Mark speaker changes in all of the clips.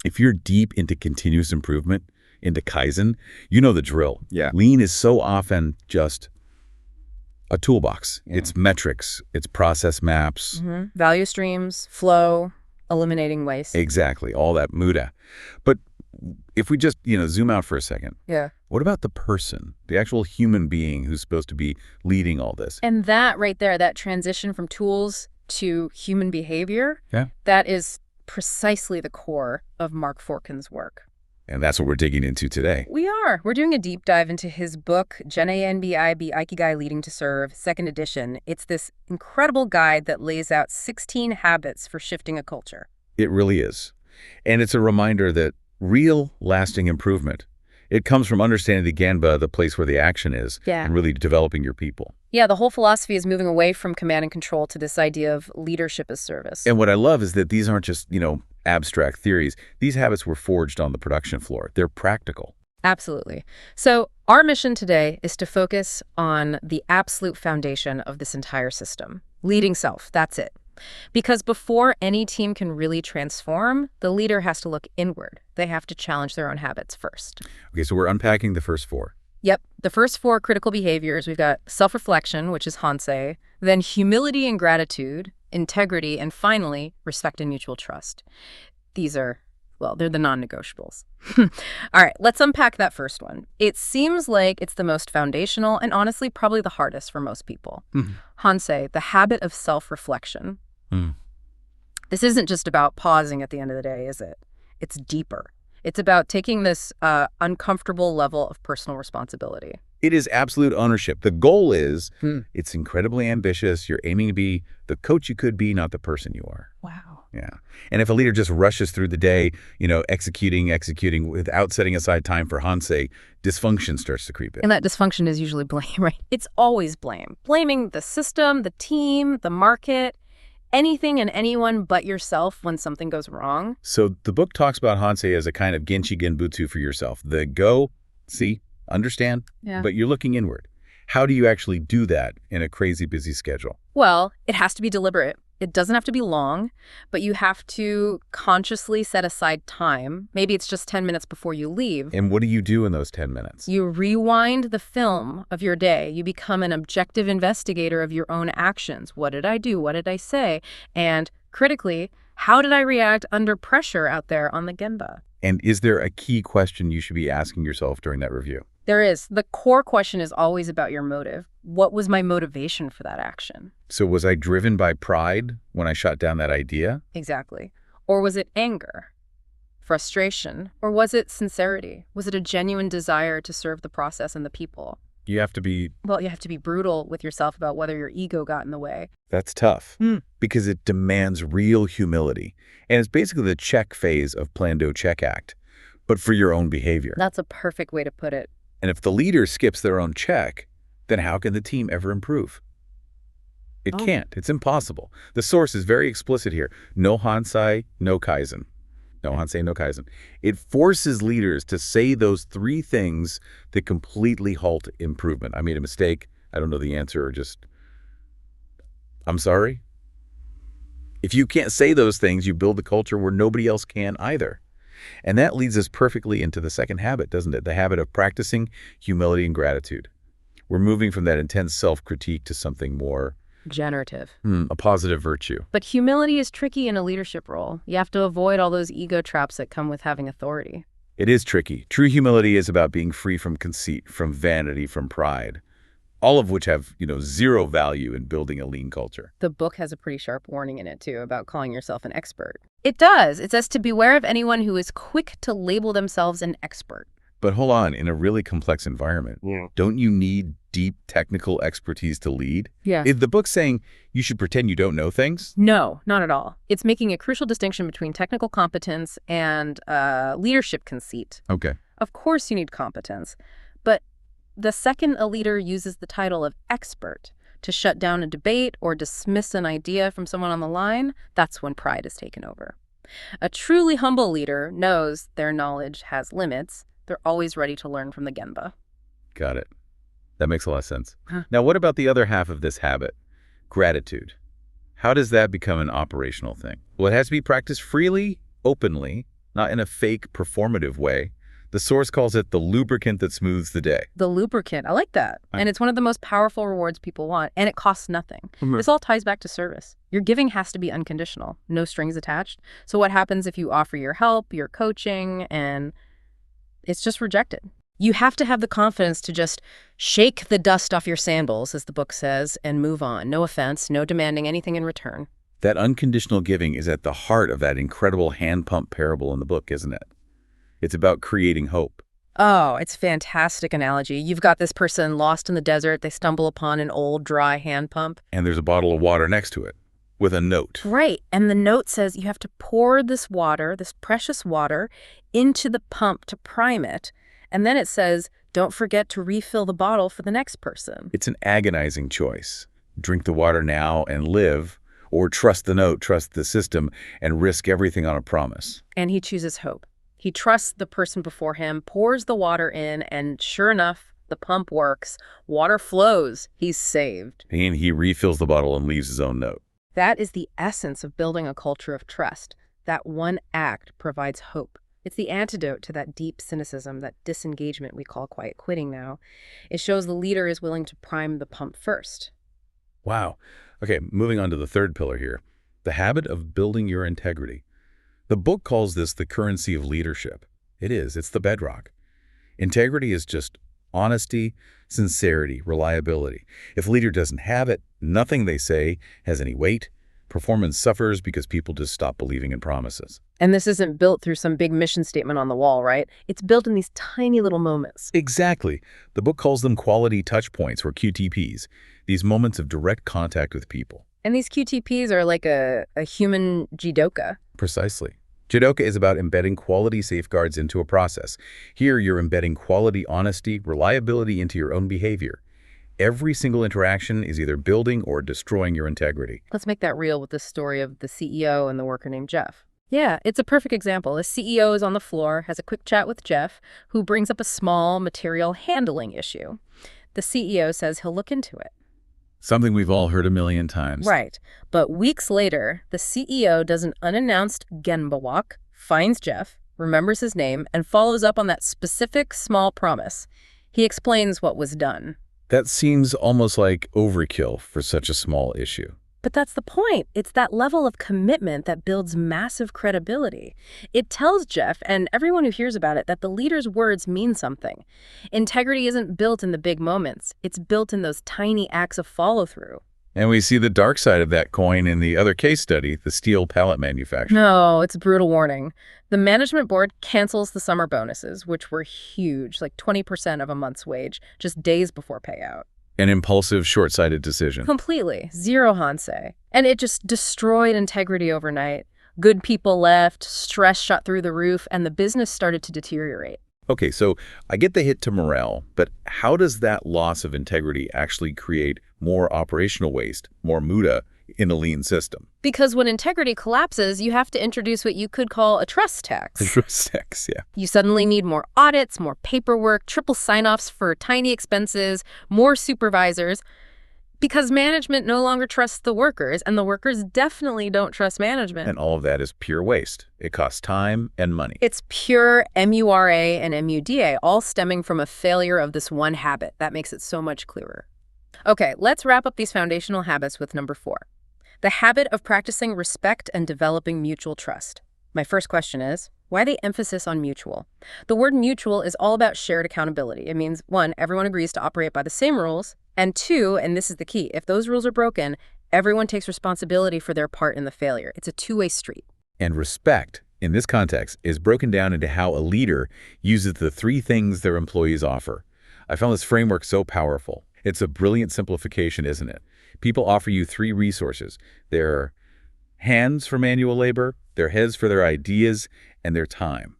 Speaker 1: If you're deep into continuous improvement, into KAIZEN, you know the drill.
Speaker 2: Yeah.
Speaker 1: Lean is so often just a toolbox.
Speaker 2: Yeah.
Speaker 1: It's metrics, it's process maps.
Speaker 3: Value streams, flow, eliminating waste.
Speaker 1: Exactly, all that muda. But if we just, zoom out for a second.
Speaker 3: Yeah.
Speaker 1: What about the person, the actual human being who's supposed to be leading all this?
Speaker 3: And that right there, that transition from tools to human behavior, that is precisely the core of Mark Forkin's work.
Speaker 1: And that's what we're digging into today.
Speaker 3: We are. We're doing a deep dive into his book, Genba, Ikigai Leading to Serve, 2nd edition. It's this incredible guide that lays out 16 habits for shifting a culture.
Speaker 1: It really is. And it's a reminder that real, lasting improvement, it comes from understanding the Genba, the place where the action is, and really developing your people.
Speaker 3: Yeah, the whole philosophy is moving away from command and control to this idea of leadership as service.
Speaker 1: And what I love is that these aren't just, abstract theories. These habits were forged on the production floor. They're practical.
Speaker 3: Absolutely. So our mission today is to focus on the absolute foundation of this entire system. Leading self, that's it. Because before any team can really transform, the leader has to look inward. They have to challenge their own habits first.
Speaker 1: Okay, so we're unpacking the first 4.
Speaker 3: Yep. The first 4 critical behaviors, we've got self-reflection, which is Hansei, then humility and gratitude, integrity, and finally, respect and mutual trust. These are, well, they're the non-negotiables. All right, let's unpack that first one. It seems like it's the most foundational and honestly probably the hardest for most people. Hansei, the habit of self-reflection. This isn't just about pausing at the end of the day, is it? It's deeper. It's about taking this uncomfortable level of personal responsibility.
Speaker 1: It is absolute ownership. The goal is, it's incredibly ambitious. You're aiming to be the coach you could be, not the person you are.
Speaker 3: Wow.
Speaker 1: Yeah. And if a leader just rushes through the day, executing without setting aside time for Hansei, dysfunction starts to creep in.
Speaker 3: And that dysfunction is usually blame, right? It's always blame. Blaming the system, the team, the market, anything and anyone but yourself when something goes wrong.
Speaker 1: So the book talks about Hansei as a kind of Genshi Genbutsu for yourself. The go, see, understand, but you're looking inward. How do you actually do that in a crazy busy schedule?
Speaker 3: Well, it has to be deliberate. It doesn't have to be long, but you have to consciously set aside time. Maybe it's just 10 minutes before you leave.
Speaker 1: And what do you do in those 10 minutes?
Speaker 3: You rewind the film of your day. You become an objective investigator of your own actions. What did I do? What did I say? And critically, how did I react under pressure out there on the Genba?
Speaker 1: And is there a key question you should be asking yourself during that review?
Speaker 3: There is. The core question is always about your motive. What was my motivation for that action?
Speaker 1: So was I driven by pride when I shot down that idea?
Speaker 3: Exactly. Or was it anger, frustration, or was it sincerity? Was it a genuine desire to serve the process and the people?
Speaker 1: You have to be...
Speaker 3: Well, you have to be brutal with yourself about whether your ego got in the way.
Speaker 1: That's tough because it demands real humility. And it's basically the check phase of Plan, Do, Check, Act, but for your own behavior.
Speaker 3: That's a perfect way to put it.
Speaker 1: And if the leader skips their own check, then how can the team ever improve? It can't. It's impossible. The source is very explicit here. No Hansei, no KAIZEN. No Hansei, no KAIZEN. It forces leaders to say those 3 things that completely halt improvement. I made a mistake. I don't know the answer, or just, I'm sorry. If you can't say those things, you build a culture where nobody else can either. And that leads us perfectly into the second habit, doesn't it? The habit of practicing humility and gratitude. We're moving from that intense self-critique to something more
Speaker 3: generative.
Speaker 1: A positive virtue.
Speaker 3: But humility is tricky in a leadership role. You have to avoid all those ego traps that come with having authority.
Speaker 1: It is tricky. True humility is about being free from conceit, from vanity, from pride, all of which have, zero value in building a lean culture.
Speaker 3: The book has a pretty sharp warning in it, too, about calling yourself an expert. It does. It says to beware of anyone who is quick to label themselves an expert.
Speaker 1: But hold on, in a really complex environment, don't you need deep technical expertise to lead?
Speaker 3: Yeah.
Speaker 1: Is the book saying you should pretend you don't know things?
Speaker 3: No, not at all. It's making a crucial distinction between technical competence and leadership conceit.
Speaker 1: Okay.
Speaker 3: Of course you need competence, but the second a leader uses the title of expert to shut down a debate or dismiss an idea from someone on the line, that's when pride is taken over. A truly humble leader knows their knowledge has limits. They're always ready to learn from the Genba.
Speaker 1: Got it. That makes a lot of sense. Now, what about the other half of this habit? Gratitude. How does that become an operational thing? Well, it has to be practiced freely, openly, not in a fake, performative way. The source calls it the lubricant that smooths the day.
Speaker 3: The lubricant. I like that. And it's one of the most powerful rewards people want, and it costs nothing. This all ties back to service. Your giving has to be unconditional, no strings attached. So what happens if you offer your help, your coaching, and it's just rejected? You have to have the confidence to just shake the dust off your sandals, as the book says, and move on. No offense, no demanding anything in return.
Speaker 1: That unconditional giving is at the heart of that incredible hand pump parable in the book, isn't it? It's about creating hope.
Speaker 3: Oh, it's a fantastic analogy. You've got this person lost in the desert. They stumble upon an old, dry hand pump.
Speaker 1: And there's a bottle of water next to it with a note.
Speaker 3: Right. And the note says you have to pour this water, this precious water, into the pump to prime it. And then it says, don't forget to refill the bottle for the next person.
Speaker 1: It's an agonizing choice. Drink the water now and live, or trust the note, trust the system, and risk everything on a promise.
Speaker 3: And he chooses hope. He trusts the person before him, pours the water in, and sure enough, the pump works. Water flows. He's saved.
Speaker 1: And he refills the bottle and leaves his own note.
Speaker 3: That is the essence of building a culture of trust. That one act provides hope. It's the antidote to that deep cynicism, that disengagement we call quiet quitting now. It shows the leader is willing to prime the pump first.
Speaker 1: Wow. Okay, moving on to the third pillar here, the habit of building your integrity. The book calls this the currency of leadership. It is. It's the bedrock. Integrity is just honesty, sincerity, reliability. If a leader doesn't have it, nothing they say has any weight. Performance suffers because people just stop believing in promises.
Speaker 3: And this isn't built through some big mission statement on the wall, right? It's built in these tiny little moments.
Speaker 1: Exactly. The book calls them quality touch points, or QTPs, these moments of direct contact with people.
Speaker 3: And these QTPs are like a human jidoka.
Speaker 1: Precisely. Jidoka is about embedding quality safeguards into a process. Here, you're embedding quality honesty, reliability into your own behavior. Every single interaction is either building or destroying your integrity.
Speaker 3: Let's make that real with the story of the CEO and the worker named Jeff. Yeah, it's a perfect example. The CEO is on the floor, has a quick chat with Jeff, who brings up a small material handling issue. The CEO says he'll look into it.
Speaker 1: Something we've all heard a million times.
Speaker 3: Right. But weeks later, the CEO does an unannounced Genba walk, finds Jeff, remembers his name, and follows up on that specific small promise. He explains what was done.
Speaker 1: That seems almost like overkill for such a small issue.
Speaker 3: But that's the point. It's that level of commitment that builds massive credibility. It tells Jeff and everyone who hears about it that the leader's words mean something. Integrity isn't built in the big moments. It's built in those tiny acts of follow-through.
Speaker 1: And we see the dark side of that coin in the other case study, the steel pallet manufacturer.
Speaker 3: No, it's a brutal warning. The management board cancels the summer bonuses, which were huge, like 20% of a month's wage, just days before payout.
Speaker 1: An impulsive, short-sighted decision.
Speaker 3: Completely. Zero Hansei. And it just destroyed integrity overnight. Good people left, stress shot through the roof, and the business started to deteriorate.
Speaker 1: Okay, so I get the hit to morale, but how does that loss of integrity actually create more operational waste, more muda, in a lean system?
Speaker 3: Because when integrity collapses, you have to introduce what you could call a trust tax.
Speaker 1: Trust tax, yeah.
Speaker 3: You suddenly need more audits, more paperwork, triple sign-offs for tiny expenses, more supervisors, because management no longer trusts the workers, and the workers definitely don't trust management.
Speaker 1: And all of that is pure waste. It costs time and money.
Speaker 3: It's pure MURA and MUDA, all stemming from a failure of this one habit. That makes it so much clearer. Okay, let's wrap up these foundational habits with number 4. The habit of practicing respect and developing mutual trust. My first question is, why the emphasis on mutual? The word mutual is all about shared accountability. It means, 1, everyone agrees to operate by the same rules, and 2, and this is the key, if those rules are broken, everyone takes responsibility for their part in the failure. It's a two-way street.
Speaker 1: And respect, in this context, is broken down into how a leader uses the 3 things their employees offer. I found this framework so powerful. It's a brilliant simplification, isn't it? People offer you 3 resources. Their hands for manual labor, their heads for their ideas, and their time.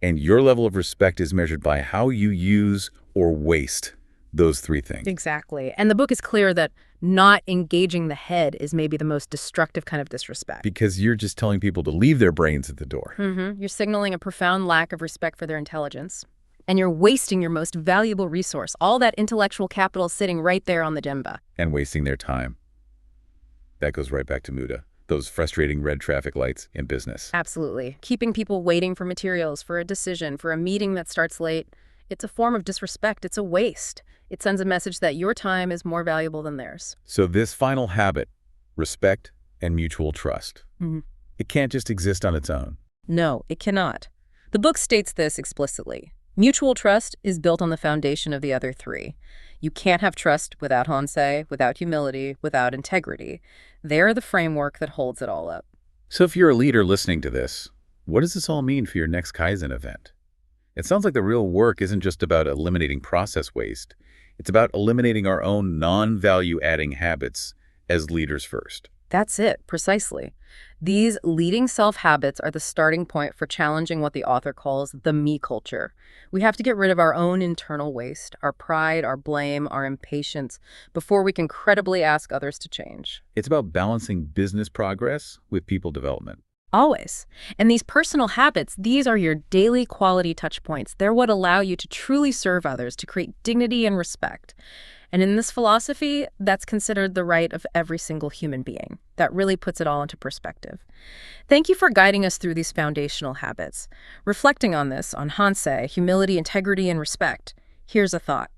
Speaker 1: And your level of respect is measured by how you use or waste those 3 things.
Speaker 3: Exactly. And the book is clear that not engaging the head is maybe the most destructive kind of disrespect.
Speaker 1: Because you're just telling people to leave their brains at the door.
Speaker 3: You're signaling a profound lack of respect for their intelligence. And you're wasting your most valuable resource, all that intellectual capital sitting right there on the Genba.
Speaker 1: And wasting their time. That goes right back to muda. those frustrating red traffic lights in business.
Speaker 3: Absolutely. Keeping people waiting for materials, for a decision, for a meeting that starts late, it's a form of disrespect. It's a waste. It sends a message that your time is more valuable than theirs.
Speaker 1: So this final habit, respect and mutual trust, it can't just exist on its own.
Speaker 3: No, it cannot. The book states this explicitly. Mutual trust is built on the foundation of the other three. You can't have trust without honsei, without humility, without integrity. They're the framework that holds it all up.
Speaker 1: So if you're a leader listening to this, what does this all mean for your next Kaizen event? It sounds like the real work isn't just about eliminating process waste. It's about eliminating our own non-value-adding habits as leaders first.
Speaker 3: That's it, precisely. These leading self habits are the starting point for challenging what the author calls the me culture. We have to get rid of our own internal waste, our pride, our blame, our impatience, before we can credibly ask others to change.
Speaker 1: It's about balancing business progress with people development.
Speaker 3: Always. And these personal habits, these are your daily quality touch points. They're what allow you to truly serve others, to create dignity and respect. And in this philosophy, that's considered the right of every single human being. That really puts it all into perspective. Thank you for guiding us through these foundational habits. Reflecting on this, on honsei, humility, integrity, and respect, here's a thought.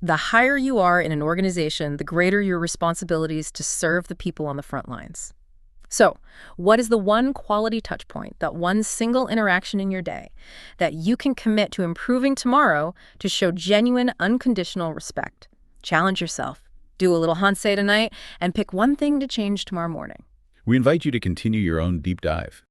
Speaker 3: The higher you are in an organization, the greater your responsibilities to serve the people on the front lines. So, what is the one quality touch point, that one single interaction in your day, that you can commit to improving tomorrow to show genuine, unconditional respect? Challenge yourself. Do a little honsei tonight and pick one thing to change tomorrow morning.
Speaker 1: We invite you to continue your own deep dive.